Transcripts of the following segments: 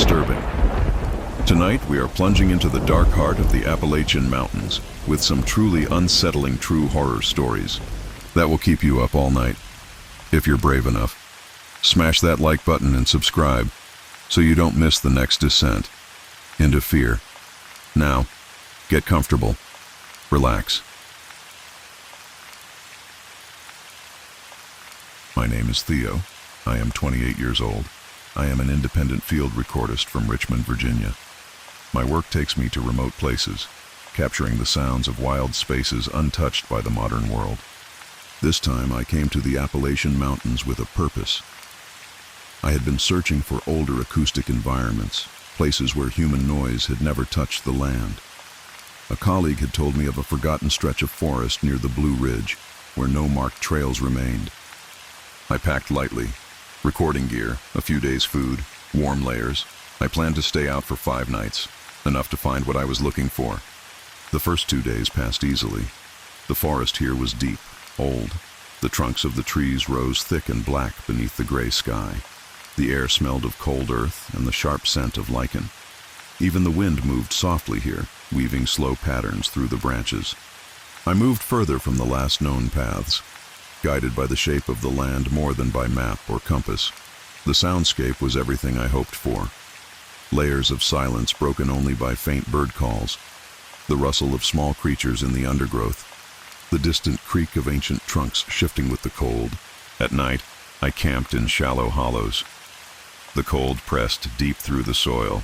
disturbing. Tonight, we are plunging into the dark heart of the Appalachian Mountains with some truly unsettling true horror stories that will keep you up all night, if you're brave enough. Smash that like button and subscribe so you don't miss the next descent into fear. Now, get comfortable. Relax. My name is Theo. I am 28 years old. I am an independent field recordist from Richmond, Virginia. My work takes me to remote places, capturing the sounds of wild spaces untouched by the modern world. This time I came to the Appalachian Mountains with a purpose. I had been searching for older acoustic environments, places where human noise had never touched the land. A colleague had told me of a forgotten stretch of forest near the Blue Ridge, where no marked trails remained. I packed lightly, recording gear, a few days' food, warm layers. I planned to stay out for 5 nights, enough to find what I was looking for. The first 2 days passed easily. The forest here was deep, old. The trunks of the trees rose thick and black beneath the gray sky. The air smelled of cold earth and the sharp scent of lichen. Even the wind moved softly here, weaving slow patterns through the branches. I moved further from the last known paths, guided by the shape of the land more than by map or compass. The soundscape was everything I hoped for. Layers of silence broken only by faint bird calls, the rustle of small creatures in the undergrowth, the distant creak of ancient trunks shifting with the cold. At night, I camped in shallow hollows. The cold pressed deep through the soil.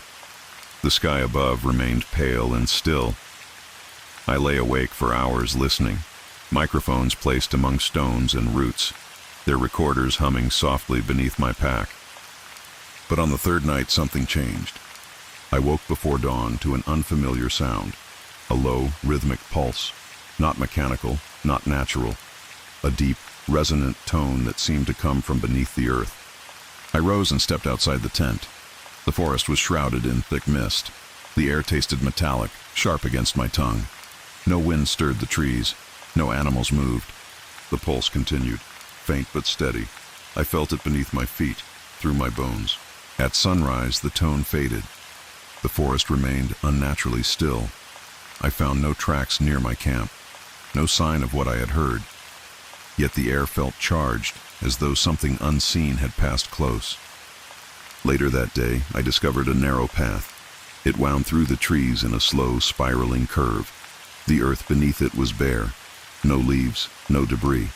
The sky above remained pale and still. I lay awake for hours listening, microphones placed among stones and roots, their recorders humming softly beneath my pack. But on the 3rd night, something changed. I woke before dawn to an unfamiliar sound, a low, rhythmic pulse, not mechanical, not natural, a deep, resonant tone that seemed to come from beneath the earth. I rose and stepped outside the tent. The forest was shrouded in thick mist. The air tasted metallic, sharp against my tongue. No wind stirred the trees. No animals moved. The pulse continued, faint but steady. I felt it beneath my feet, through my bones. At sunrise, the tone faded. The forest remained unnaturally still. I found no tracks near my camp, no sign of what I had heard. Yet the air felt charged, as though something unseen had passed close. Later that day, I discovered a narrow path. It wound through the trees in a slow, spiraling curve. The earth beneath it was bare. No leaves, no debris.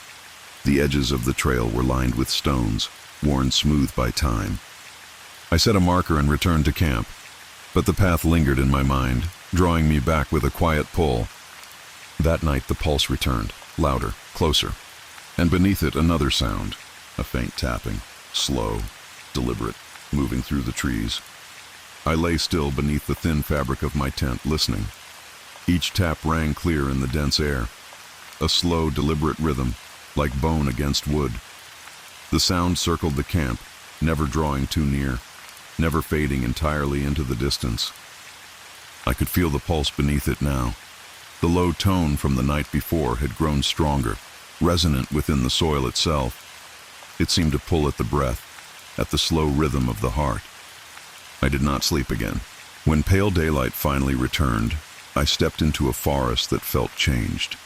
The edges of the trail were lined with stones, worn smooth by time. I set a marker and returned to camp, but the path lingered in my mind, drawing me back with a quiet pull. That night the pulse returned, louder, closer, and beneath it another sound, a faint tapping, slow, deliberate, moving through the trees. I lay still beneath the thin fabric of my tent, listening. Each tap rang clear in the dense air, a slow, deliberate rhythm, like bone against wood. The sound circled the camp, never drawing too near, never fading entirely into the distance. I could feel the pulse beneath it now. The low tone from the night before had grown stronger, resonant within the soil itself. It seemed to pull at the breath, at the slow rhythm of the heart. I did not sleep again. When pale daylight finally returned, I stepped into a forest that felt changed.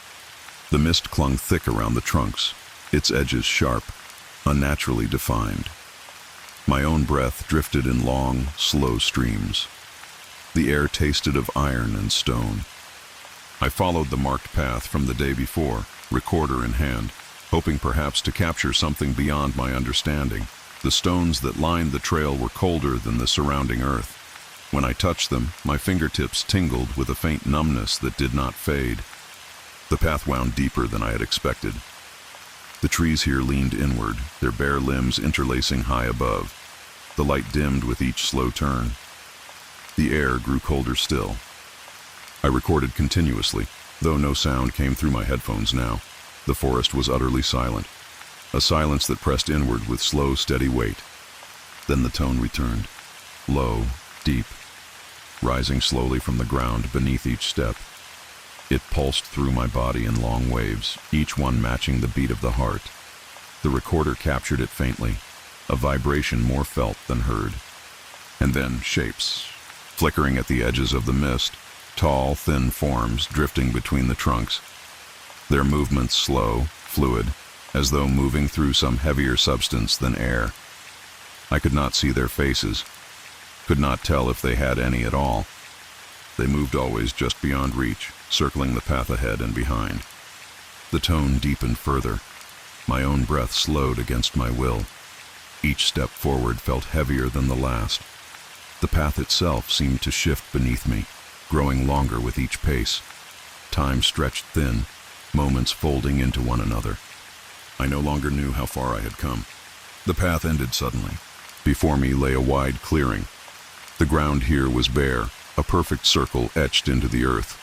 The mist clung thick around the trunks, its edges sharp, unnaturally defined. My own breath drifted in long, slow streams. The air tasted of iron and stone. I followed the marked path from the day before, recorder in hand, hoping perhaps to capture something beyond my understanding. The stones that lined the trail were colder than the surrounding earth. When I touched them, my fingertips tingled with a faint numbness that did not fade. The path wound deeper than I had expected. The trees here leaned inward, their bare limbs interlacing high above. The light dimmed with each slow turn. The air grew colder still. I recorded continuously, though no sound came through my headphones now. The forest was utterly silent, a silence that pressed inward with slow, steady weight. Then the tone returned, low, deep, rising slowly from the ground beneath each step. It pulsed through my body in long waves, each one matching the beat of the heart. The recorder captured it faintly, a vibration more felt than heard. And And then shapes, flickering at the edges of the mist, tall, thin forms drifting between the trunks. Their movements slow, fluid, as though moving through some heavier substance than air. I could not see their faces, could not tell if they had any at all. They moved always just beyond reach, circling the path ahead and behind. The tone deepened further. My own breath slowed against my will. Each step forward felt heavier than the last. The path itself seemed to shift beneath me, growing longer with each pace. Time stretched thin, moments folding into one another. I no longer knew how far I had come. The path ended suddenly. Before me lay a wide clearing. The ground here was bare, a perfect circle etched into the earth.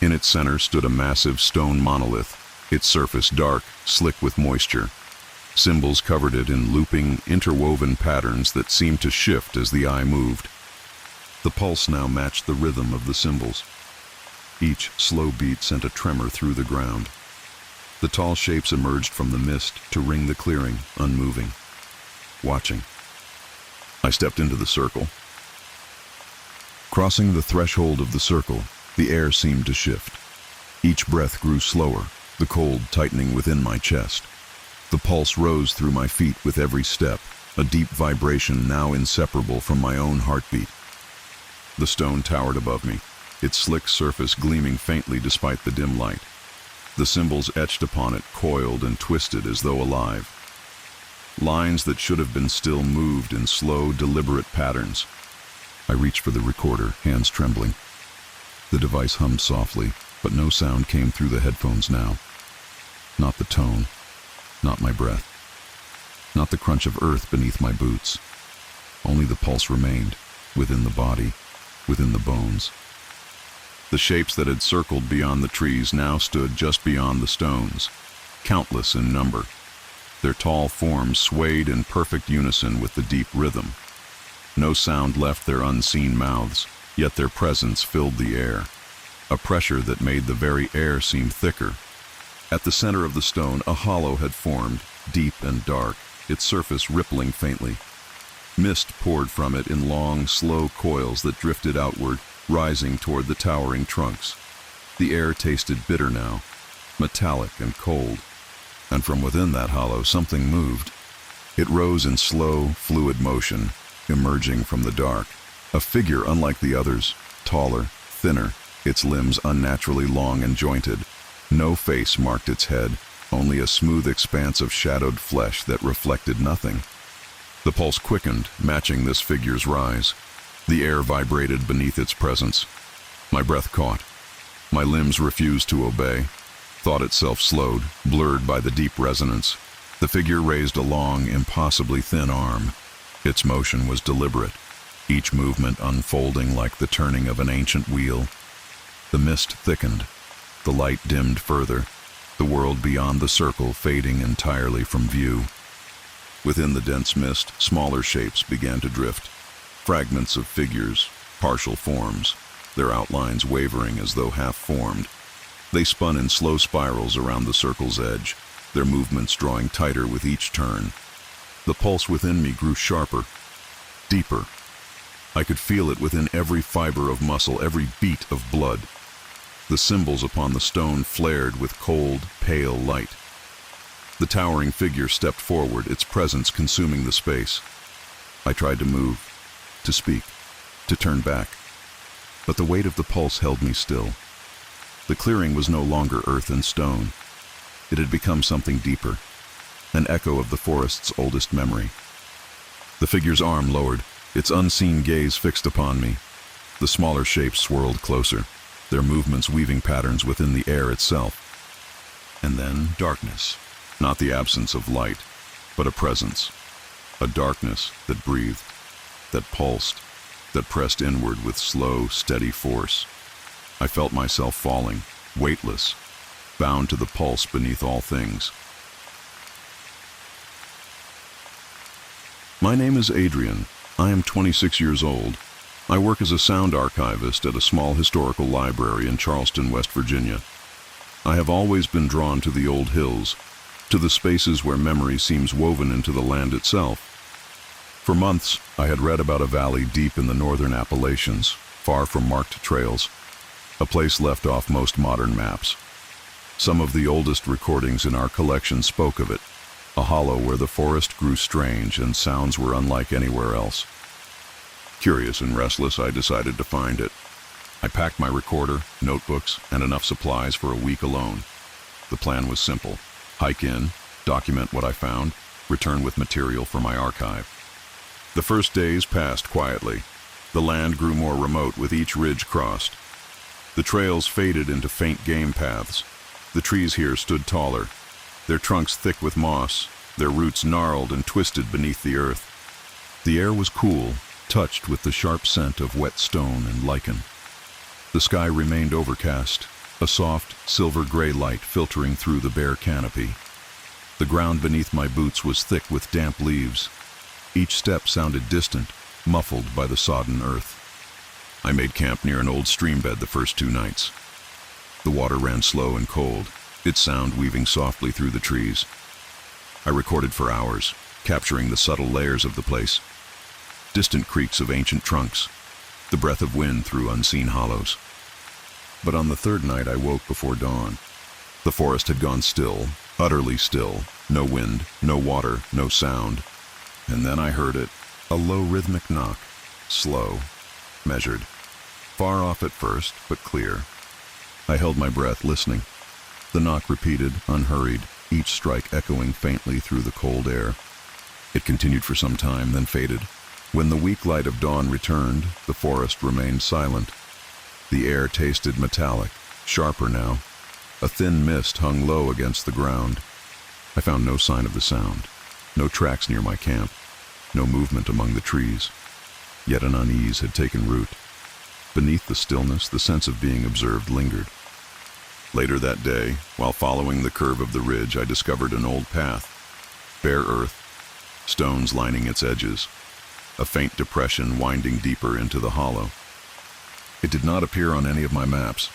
In its center stood a massive stone monolith, its surface dark, slick with moisture. Symbols covered it in looping, interwoven patterns that seemed to shift as the eye moved. The pulse now matched the rhythm of the symbols. Each slow beat sent a tremor through the ground. The tall shapes emerged from the mist to ring the clearing, unmoving, watching. I stepped into the circle. Crossing the threshold of the circle, the air seemed to shift. Each breath grew slower, the cold tightening within my chest. The pulse rose through my feet with every step, a deep vibration now inseparable from my own heartbeat. The stone towered above me, its slick surface gleaming faintly despite the dim light. The symbols etched upon it coiled and twisted as though alive. Lines that should have been still moved in slow, deliberate patterns. I reached for the recorder, hands trembling. The device hummed softly, but no sound came through the headphones now. Not the tone, not my breath, not the crunch of earth beneath my boots. Only the pulse remained, within the body, within the bones. The shapes that had circled beyond the trees now stood just beyond the stones, countless in number. Their tall forms swayed in perfect unison with the deep rhythm. No sound left their unseen mouths, yet their presence filled the air, a pressure that made the very air seem thicker. At the center of the stone, a hollow had formed, deep and dark, its surface rippling faintly. Mist poured from it in long, slow coils that drifted outward, rising toward the towering trunks. The air tasted bitter now, metallic and cold, and from within that hollow something moved. It rose in slow, fluid motion, emerging from the dark. A figure unlike the others, taller, thinner, its limbs unnaturally long and jointed. No face marked its head, only a smooth expanse of shadowed flesh that reflected nothing. The pulse quickened, matching this figure's rise. The air vibrated beneath its presence. My breath caught. My limbs refused to obey. Thought itself slowed, blurred by the deep resonance. The figure raised a long, impossibly thin arm. Its motion was deliberate, each movement unfolding like the turning of an ancient wheel. The mist thickened. The light dimmed further, the world beyond the circle fading entirely from view. Within the dense mist, smaller shapes began to drift. Fragments of figures, partial forms, their outlines wavering as though half-formed. They spun in slow spirals around the circle's edge, their movements drawing tighter with each turn. The pulse within me grew sharper, deeper. I could feel it within every fiber of muscle, every beat of blood. The symbols upon the stone flared with cold, pale light. The towering figure stepped forward, its presence consuming the space. I tried to move, to speak, to turn back, but the weight of the pulse held me still. The clearing was no longer earth and stone. It had become something deeper, an echo of the forest's oldest memory. The figure's arm lowered, its unseen gaze fixed upon me. The smaller shapes swirled closer, their movements weaving patterns within the air itself. And then darkness, not the absence of light, but a presence, a darkness that breathed, that pulsed, that pressed inward with slow, steady force. I felt myself falling, weightless, bound to the pulse beneath all things. My name is Adrian. I am 26 years old. I work as a sound archivist at a small historical library in Charleston, West Virginia. I have always been drawn to the old hills, to the spaces where memory seems woven into the land itself. For months, I had read about a valley deep in the northern Appalachians, far from marked trails, a place left off most modern maps. Some of the oldest recordings in our collection spoke of it, a hollow where the forest grew strange and sounds were unlike anywhere else. Curious and restless, I decided to find it. I packed my recorder, notebooks, and enough supplies for a week alone. The plan was simple: hike in, document what I found, return with material for my archive. The first days passed quietly. The land grew more remote with each ridge crossed. The trails faded into faint game paths. The trees here stood taller, their trunks thick with moss, their roots gnarled and twisted beneath the earth. The air was cool, touched with the sharp scent of wet stone and lichen. The sky remained overcast, a soft, silver-gray light filtering through the bare canopy. The ground beneath my boots was thick with damp leaves. Each step sounded distant, muffled by the sodden earth. I made camp near an old stream bed the first 2 nights. The water ran slow and cold, its sound weaving softly through the trees. I recorded for hours, capturing the subtle layers of the place. Distant creaks of ancient trunks, the breath of wind through unseen hollows. But on the 3rd night I woke before dawn. The forest had gone still, utterly still, no wind, no water, no sound. And then I heard it, a low rhythmic knock, slow, measured, far off at first, but clear. I held my breath, listening. The knock repeated, unhurried, each strike echoing faintly through the cold air. It continued for some time, then faded. When the weak light of dawn returned, the forest remained silent. The air tasted metallic, sharper now. A thin mist hung low against the ground. I found no sign of the sound, no tracks near my camp, no movement among the trees. Yet an unease had taken root. Beneath the stillness, the sense of being observed lingered. Later that day, while following the curve of the ridge, I discovered an old path. Bare earth, stones lining its edges, a faint depression winding deeper into the hollow. It did not appear on any of my maps.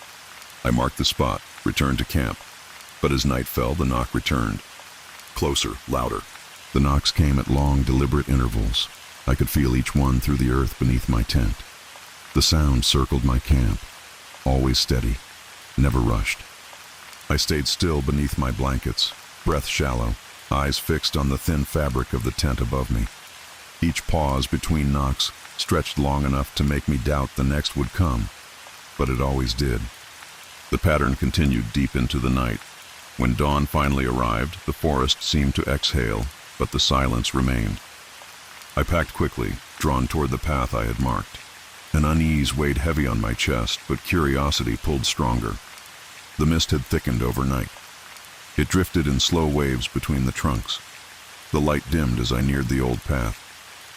I marked the spot, returned to camp, but as night fell, the knock returned. Closer, louder. The knocks came at long, deliberate intervals. I could feel each one through the earth beneath my tent. The sound circled my camp, always steady, never rushed. I stayed still beneath my blankets, breath shallow, eyes fixed on the thin fabric of the tent above me. Each pause between knocks stretched long enough to make me doubt the next would come, but it always did. The pattern continued deep into the night. When dawn finally arrived, the forest seemed to exhale, but the silence remained. I packed quickly, drawn toward the path I had marked. An unease weighed heavy on my chest, but curiosity pulled stronger. The mist had thickened overnight. It drifted in slow waves between the trunks. The light dimmed as I neared the old path.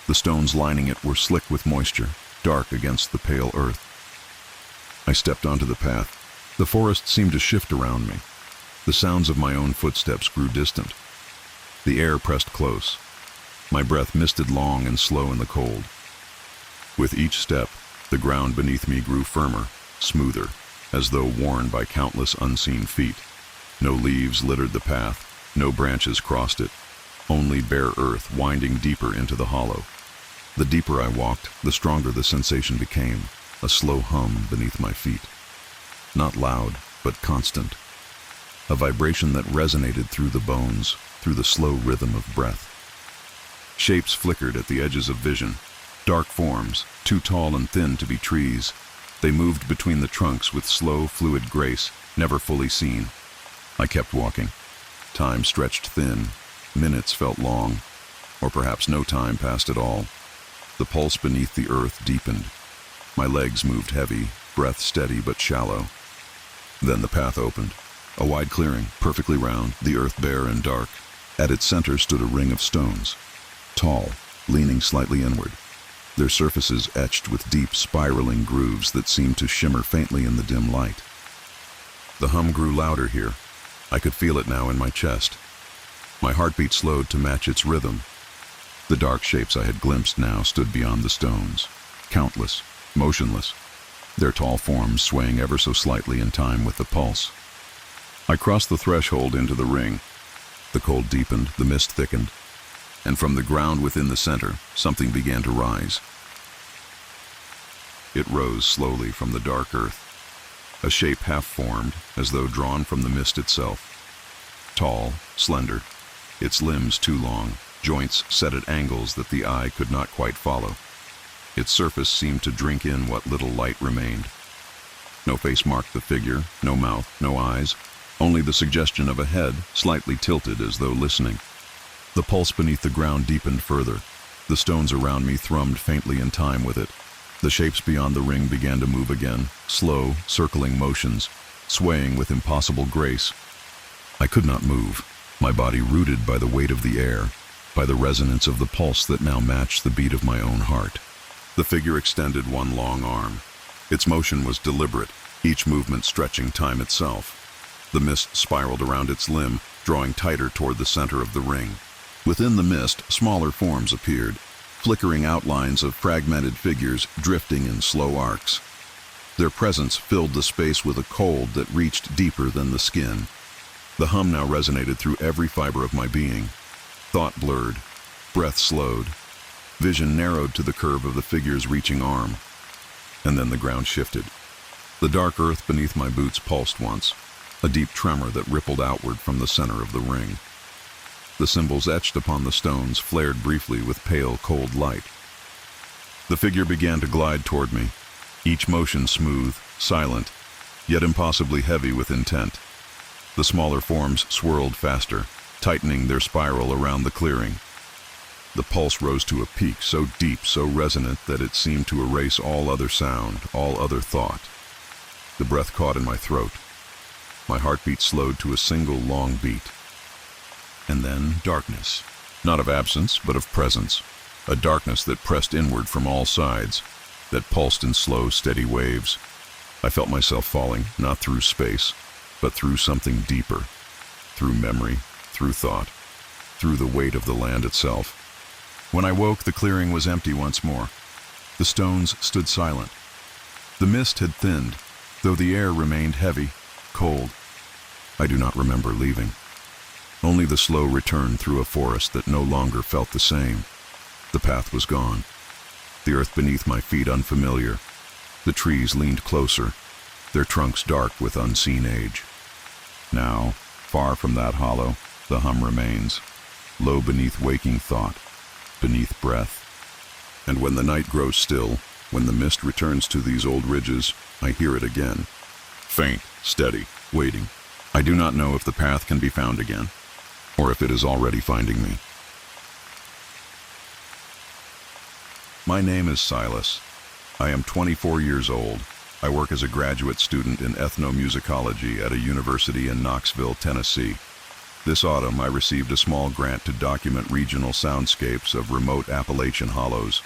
The stones lining it were slick with moisture, dark against the pale earth. I stepped onto the path. The forest seemed to shift around me. The sounds of my own footsteps grew distant. The air pressed close. My breath misted long and slow in the cold. With each step, the ground beneath me grew firmer, smoother, as though worn by countless unseen feet. No leaves littered the path, no branches crossed it, only bare earth winding deeper into the hollow. The deeper I walked, the stronger the sensation became, a slow hum beneath my feet. Not loud, but constant. A vibration that resonated through the bones, through the slow rhythm of breath. Shapes flickered at the edges of vision. Dark forms, too tall and thin to be trees. They moved between the trunks with slow, fluid grace, never fully seen. I kept walking. Time stretched thin. Minutes felt long, or perhaps no time passed at all. The pulse beneath the earth deepened. My legs moved heavy, breath steady but shallow. Then the path opened. A wide clearing, perfectly round, the earth bare and dark. At its center stood a ring of stones, tall, leaning slightly inward, their surfaces etched with deep, spiraling grooves that seemed to shimmer faintly in the dim light. The hum grew louder here. I could feel it now in my chest. My heartbeat slowed to match its rhythm. The dark shapes I had glimpsed now stood beyond the stones, countless, motionless, their tall forms swaying ever so slightly in time with the pulse. I crossed the threshold into the ring. The cold deepened, the mist thickened. and from the ground within the center, something began to rise. It rose slowly from the dark earth, a shape half-formed, as though drawn from the mist itself. Tall, slender, its limbs too long, joints set at angles that the eye could not quite follow. Its surface seemed to drink in what little light remained. No face marked the figure, no mouth, no eyes, only the suggestion of a head slightly tilted as though listening. The pulse beneath the ground deepened further. The stones around me thrummed faintly in time with it. The shapes beyond the ring began to move again, slow, circling motions, swaying with impossible grace. I could not move, my body rooted by the weight of the air, by the resonance of the pulse that now matched the beat of my own heart. The figure extended one long arm. Its motion was deliberate, each movement stretching time itself. The mist spiraled around its limb, drawing tighter toward the center of the ring. Within the mist, smaller forms appeared, flickering outlines of fragmented figures drifting in slow arcs. Their presence filled the space with a cold that reached deeper than the skin. The hum now resonated through every fiber of my being. Thought blurred, breath slowed, vision narrowed to the curve of the figure's reaching arm. And then the ground shifted. The dark earth beneath my boots pulsed once, a deep tremor that rippled outward from the center of the ring. The symbols etched upon the stones flared briefly with pale, cold light. The figure began to glide toward me, each motion smooth, silent, yet impossibly heavy with intent. The smaller forms swirled faster, tightening their spiral around the clearing. The pulse rose to a peak so deep, so resonant that it seemed to erase all other sound, all other thought. The breath caught in my throat. My heartbeat slowed to a single long beat. And then darkness, not of absence, but of presence, a darkness that pressed inward from all sides, that pulsed in slow, steady waves. I felt myself falling, not through space, but through something deeper, through memory, through thought, through the weight of the land itself. When I woke, the clearing was empty once more. The stones stood silent. The mist had thinned, though the air remained heavy, cold. I do not remember leaving. Only the slow return through a forest that no longer felt the same. The path was gone. The earth beneath my feet unfamiliar. The trees leaned closer, their trunks dark with unseen age. Now, far from that hollow, the hum remains, low beneath waking thought, beneath breath. And when the night grows still, when the mist returns to these old ridges, I hear it again. Faint, steady, waiting. I do not know if the path can be found again, or if it is already finding me. My name is Silas. I am 24 years old. I work as a graduate student in ethnomusicology at a university in Knoxville, Tennessee. This autumn, I received a small grant to document regional soundscapes of remote Appalachian hollows,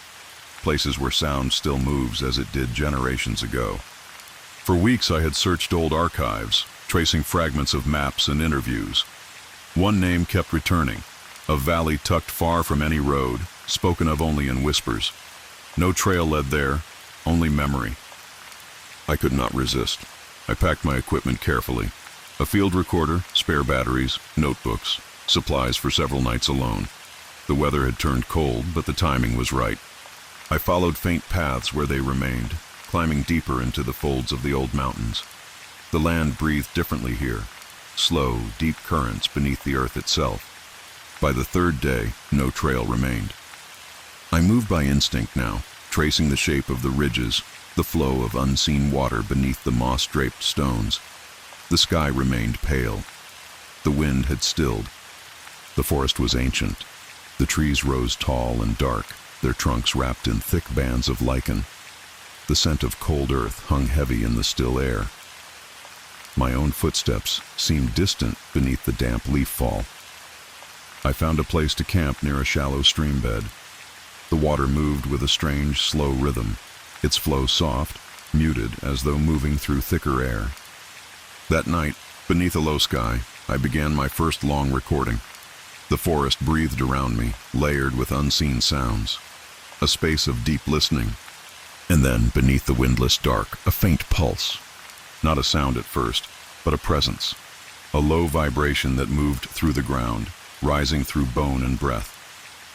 places where sound still moves as it did generations ago. For weeks, I had searched old archives, tracing fragments of maps and interviews. One name kept returning, a valley tucked far from any road, spoken of only in whispers. No trail led there, only memory. I could not resist. I packed my equipment carefully. A field recorder, spare batteries, notebooks, supplies for several nights alone. The weather had turned cold, but the timing was right. I followed faint paths where they remained, climbing deeper into the folds of the old mountains. The land breathed differently here, slow, deep currents beneath the earth itself. By the third day, no trail remained. I moved by instinct now, tracing the shape of the ridges, the flow of unseen water beneath the moss-draped stones. The sky remained pale. The wind had stilled. The forest was ancient. The trees rose tall and dark, their trunks wrapped in thick bands of lichen. The scent of cold earth hung heavy in the still air. My own footsteps seemed distant beneath the damp leaf fall. I found a place to camp near a shallow stream bed. The water moved with a strange, slow rhythm, its flow soft, muted as though moving through thicker air. That night, beneath a low sky, I began my first long recording. The forest breathed around me, layered with unseen sounds. A space of deep listening. And then, beneath the windless dark, a faint pulse. Not a sound at first, but a presence. A low vibration that moved through the ground, rising through bone and breath.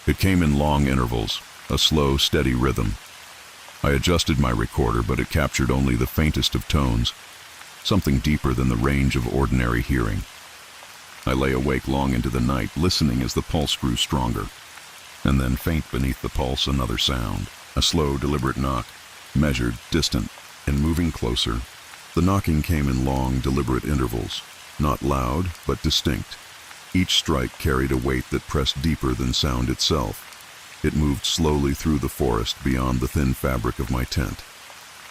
It came in long intervals, a slow, steady rhythm. I adjusted my recorder, but it captured only the faintest of tones, something deeper than the range of ordinary hearing. I lay awake long into the night, listening as the pulse grew stronger. And then, faint beneath the pulse, another sound, a slow, deliberate knock, measured, distant, and moving closer. The knocking came in long, deliberate intervals, not loud, but distinct. Each strike carried a weight that pressed deeper than sound itself. It moved slowly through the forest beyond the thin fabric of my tent.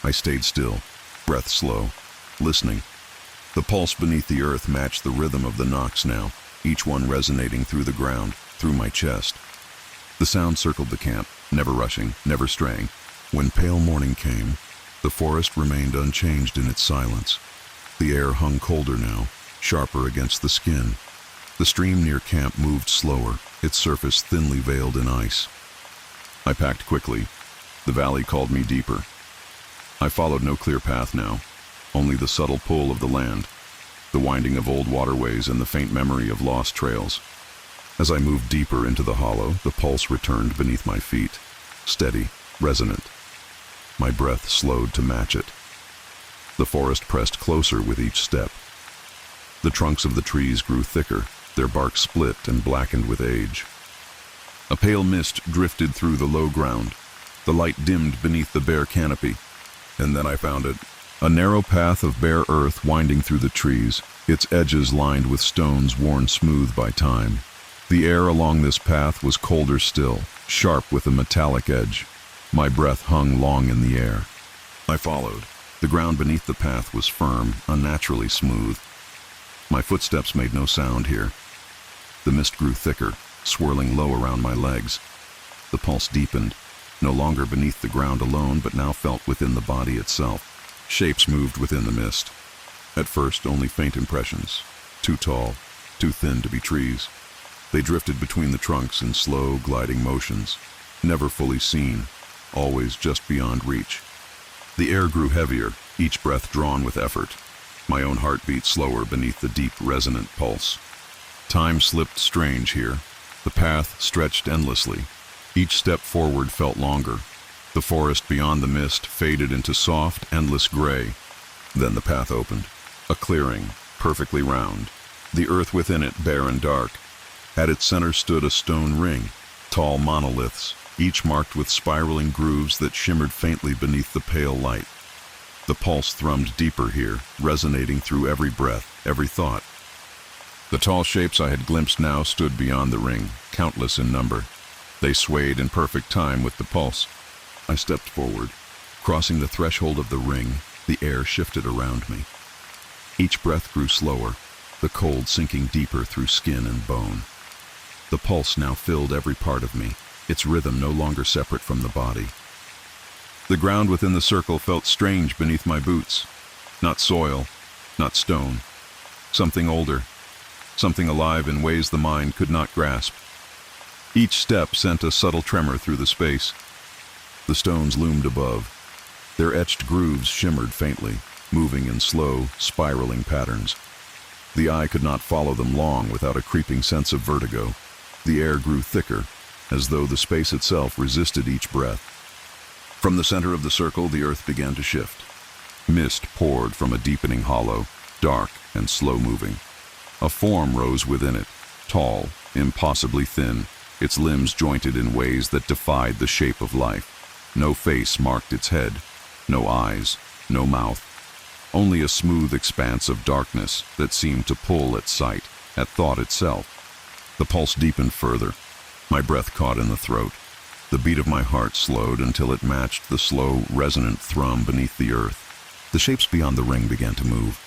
I stayed still, breath slow, listening. The pulse beneath the earth matched the rhythm of the knocks now, each one resonating through the ground, through my chest. The sound circled the camp, never rushing, never straying. When pale morning came, the forest remained unchanged in its silence. The air hung colder now, sharper against the skin. The stream near camp moved slower, its surface thinly veiled in ice. I packed quickly. The valley called me deeper. I followed no clear path now, only the subtle pull of the land, the winding of old waterways and the faint memory of lost trails. As I moved deeper into the hollow, the pulse returned beneath my feet, steady, resonant. My breath slowed to match it. The forest pressed closer with each step. The trunks of the trees grew thicker, their bark split and blackened with age. A pale mist drifted through the low ground. The light dimmed beneath the bare canopy. And then I found it. A narrow path of bare earth winding through the trees, its edges lined with stones worn smooth by time. The air along this path was colder still, sharp with a metallic edge. My breath hung long in the air. I followed. The ground beneath the path was firm, unnaturally smooth. My footsteps made no sound here. The mist grew thicker, swirling low around my legs. The pulse deepened, no longer beneath the ground alone, but now felt within the body itself. Shapes moved within the mist. At first, only faint impressions. Too tall, too thin to be trees. They drifted between the trunks in slow, gliding motions, never fully seen, always just beyond reach. The air grew heavier, each breath drawn with effort. My own heart beat slower beneath the deep, resonant pulse. Time slipped strange here. The path stretched endlessly. Each step forward felt longer. The forest beyond the mist faded into soft, endless gray. Then the path opened. A clearing, perfectly round. The earth within it bare and dark. At its center stood a stone ring, tall monoliths, each marked with spiraling grooves that shimmered faintly beneath the pale light. The pulse thrummed deeper here, resonating through every breath, every thought. The tall shapes I had glimpsed now stood beyond the ring, countless in number. They swayed in perfect time with the pulse. I stepped forward. Crossing the threshold of the ring, the air shifted around me. Each breath grew slower, the cold sinking deeper through skin and bone. The pulse now filled every part of me, its rhythm no longer separate from the body. The ground within the circle felt strange beneath my boots. Not soil, not stone. Something older, something alive in ways the mind could not grasp. Each step sent a subtle tremor through the space. The stones loomed above. Their etched grooves shimmered faintly, moving in slow, spiraling patterns. The eye could not follow them long without a creeping sense of vertigo. The air grew thicker, as though the space itself resisted each breath. From the center of the circle, the earth began to shift. Mist poured from a deepening hollow, dark and slow-moving. A form rose within it, tall, impossibly thin, its limbs jointed in ways that defied the shape of life. No face marked its head, no eyes, no mouth. Only a smooth expanse of darkness that seemed to pull at sight, at thought itself. The pulse deepened further. My breath caught in the throat. The beat of my heart slowed until it matched the slow, resonant thrum beneath the earth. The shapes beyond the ring began to move.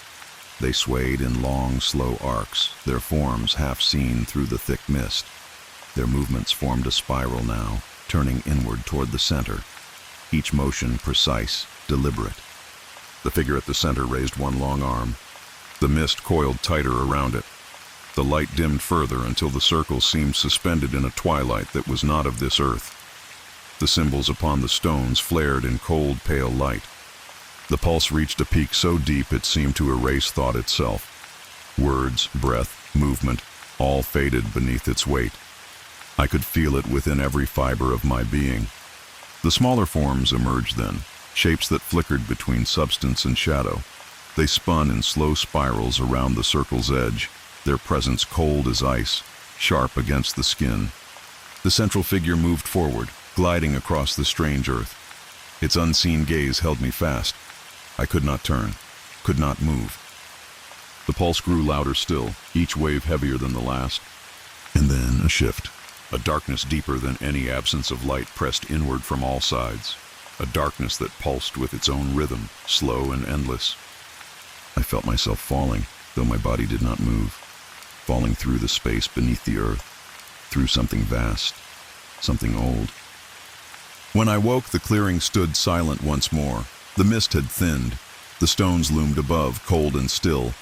They swayed in long, slow arcs, their forms half seen through the thick mist. Their movements formed a spiral now, turning inward toward the center. Each motion precise, deliberate. The figure at the center raised one long arm. The mist coiled tighter around it. The light dimmed further until the circle seemed suspended in a twilight that was not of this earth. The symbols upon the stones flared in cold, pale light. The pulse reached a peak so deep it seemed to erase thought itself. Words, breath, movement, all faded beneath its weight. I could feel it within every fiber of my being. The smaller forms emerged then, shapes that flickered between substance and shadow. They spun in slow spirals around the circle's edge, their presence cold as ice, sharp against the skin. The central figure moved forward, gliding across the strange earth. Its unseen gaze held me fast. I could not turn, could not move. The pulse grew louder still, each wave heavier than the last. And then a shift. A darkness deeper than any absence of light pressed inward from all sides. A darkness that pulsed with its own rhythm, slow and endless. I felt myself falling, though my body did not move. Falling through the space beneath the earth, through something vast, something old. When I woke, the clearing stood silent once more. The mist had thinned. The stones loomed above, cold and still.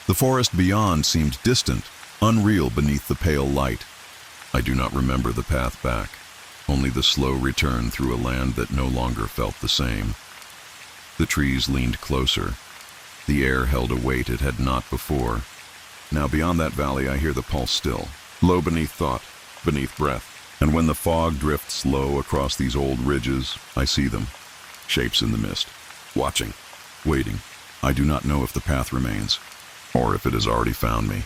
The forest beyond seemed distant, unreal beneath the pale light. I do not remember the path back, only the slow return through a land that no longer felt the same. The trees leaned closer. The air held a weight it had not before. Now beyond that valley I hear the pulse still, low beneath thought, beneath breath. And when the fog drifts low across these old ridges, I see them, shapes in the mist, watching, waiting. I do not know if the path remains, or if it has already found me.